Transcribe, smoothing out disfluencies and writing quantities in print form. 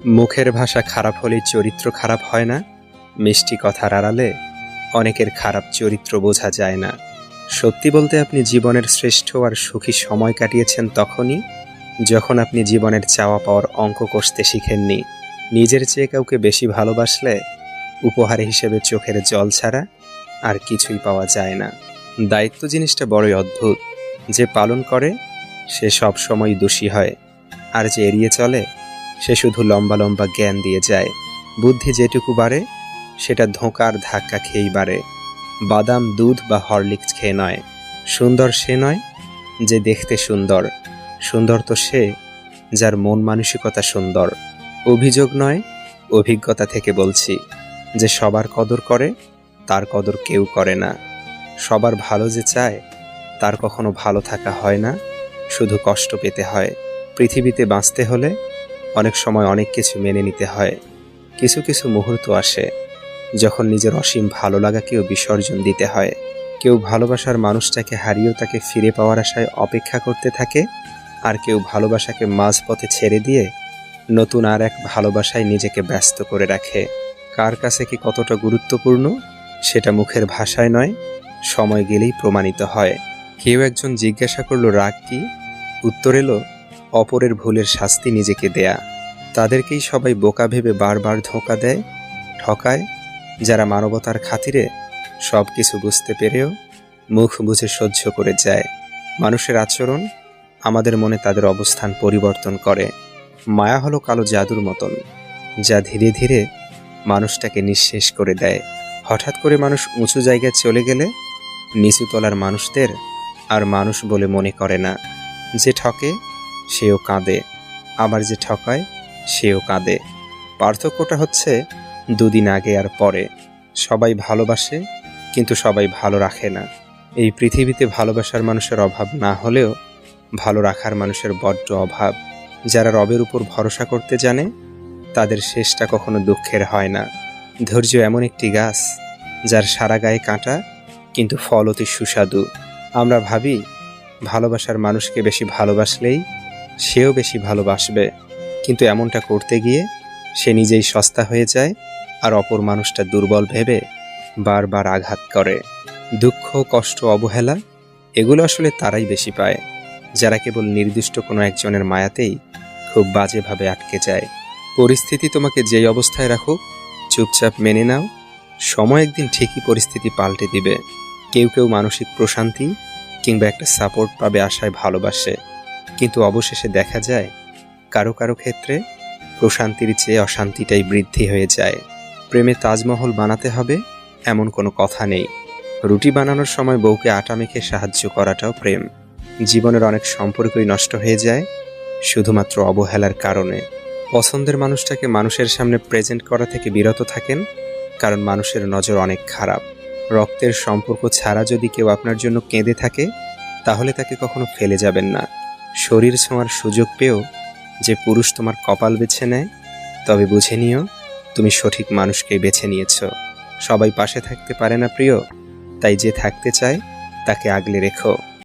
মুখের ভাষা খারাপ হলেই চরিত্র খারাপ হয় না। মিষ্টি কথার আড়ালে অনেকের খারাপ চরিত্র বোঝা যায় না। সত্যি বলতে আপনি জীবনের শ্রেষ্ঠ আর সুখী সময় কাটিয়েছেন তখনই যখন আপনি জীবনের চাওয়া পাওয়ার অঙ্ক কষতে শিখেননি। নিজের চেয়ে কাউকে বেশি ভালোবাসলে উপহার হিসেবে চোখের জল ছাড়া আর কিছুই পাওয়া যায় না। দায়িত্ব জিনিসটা বড়ই অদ্ভুত। যে পালন করে সে সব সময় দোষী হয়, আর যে এড়িয়ে চলে সে শুধু লম্বা লম্বা জ্ঞান দিয়ে যায়। বুদ্ধি যেটুকু বাড়ে সেটা ধোঁকার ধাক্কা খেয়েই বাড়ে। বাদাম, দুধ বা হরলিক্স খেয়ে নয়। সুন্দর সে নয় যে দেখতে সুন্দর, সুন্দর তো সে যার মন মানসিকতা সুন্দর। অভিযোগ নয়, অভিজ্ঞতা থেকে বলছি যে সবার কদর করে তার কদর কেউ করে না। সবার ভালো যে চায় তার কখনো ভালো থাকা হয় না, শুধু কষ্ট পেতে হয়। পৃথিবীতে বাঁচতে হলে অনেক সময় অনেক কিছু মেনে নিতে হয়। কিছু কিছু মুহূর্ত আসে যখন নিজের অসীম ভালো লাগাকেও বিসর্জন দিতে হয়। কেউ ভালোবাসার মানুষটাকে হারিয়েও তাকে ফিরে পাওয়ার আশায় অপেক্ষা করতে থাকে, আর কেউ ভালোবাসাকে মাঝপথে ছেড়ে দিয়ে নতুন আর এক ভালোবাসায় নিজেকে ব্যস্ত করে রাখে। কার কাছে কি কতটা গুরুত্বপূর্ণ সেটা মুখের ভাষায় নয়, সময় গেলেই প্রমাণিত হয়। কেউ একজন জিজ্ঞাসা করলো রাগ কি? উত্তর এলো অপরের ভুলের শাস্তি নিজেকে দেয়া। তাদেরকেই সবাই বোকা ভেবে বারবার ধোঁকা দেয়, ঠকায়, যারা মানবতার খাতিরে সব কিছু বুঝতে পেরেও মুখ বুজে সহ্য করে যায়। মানুষের আচরণ আমাদের মনে তাদের অবস্থান পরিবর্তন করে। মায়া হলো কালো জাদুর মতন, যা ধীরে ধীরে মানুষটাকে নিঃশেষ করে দেয়। হঠাৎ করে মানুষ উঁচু জায়গায় চলে গেলে নিচু তলার মানুষদের আর মানুষ বলে মনে করে না। যে ঠকে সেও কাঁদে, আবার যে ঠকায় সেও কাঁদে। পার্থক্যটা হচ্ছে দুদিন আগে আর পরে। সবাই ভালোবাসে কিন্তু সবাই ভালো রাখে না। এই পৃথিবীতে ভালোবাসার মানুষের অভাব না হলেও ভালো রাখার মানুষের বড্ড অভাব। যারা রবের উপর ভরসা করতে জানে তাদের শেষটা কখনো দুঃখের হয় না। ধৈর্য এমন একটি গাছ যার সারা গায়ে কাঁটা কিন্তু ফল অতি সুস্বাদু। আমরা ভাবি ভালোবাসার মানুষকে বেশি ভালোবাসলেই সেও বেশি ভালোবাসবে, কিন্তু এমনটা করতে গিয়ে সে নিজেই সস্তা হয়ে যায় আর অপর মানুষটা দুর্বল ভেবে বারবার আঘাত করে। দুঃখ, কষ্ট, অবহেলা এগুলো আসলে তারাই বেশি পায় যারা কেবল নির্দিষ্ট কোনো একজনের মায়াতেই খুব বাজেভাবে আটকে যায়। পরিস্থিতি তোমাকে যেই অবস্থায় রাখুক চুপচাপ মেনে নাও। সময় একদিন ঠিকই পরিস্থিতি পাল্টে দিবে। কেউ কেউ মানসিক প্রশান্তি কিংবা একটা সাপোর্ট পাবে আশায় ভালোবাসে, কিন্তু অবশেষে দেখা যায় কারো কারো ক্ষেত্রে প্রশান্তির চেয়ে অশান্তিটাই বৃদ্ধি হয়ে যায়। প্রেমে তাজমহল বানাতে হবে এমন কোনো কথা নেই। রুটি বানানোর সময় বউকে আটা মেখে সাহায্য করাটাও প্রেম। জীবনের অনেক সম্পর্কই নষ্ট হয়ে যায় শুধুমাত্র অবহেলার কারণে। পছন্দের মানুষটাকে মানুষের সামনে প্রেজেন্ট করা থেকে বিরত থাকেন, কারণ মানুষের নজর অনেক খারাপ। রক্তের সম্পর্ক ছাড়া যদি কেউ আপনার জন্য কেঁদে থাকে তাহলে তাকে কখনো ফেলে যাবেন না। শরীর ছোঁয়ার সুযোগ পেয়েও যে পুরুষ তোমার কপাল বেছে নেয়, তবে বুঝে নিও তুমি সঠিক মানুষকেই বেছে নিয়েছ। সবাই পাশে থাকতে পারে না প্রিয়, তাই যে থাকতে চায় তাকে আগলে রেখো।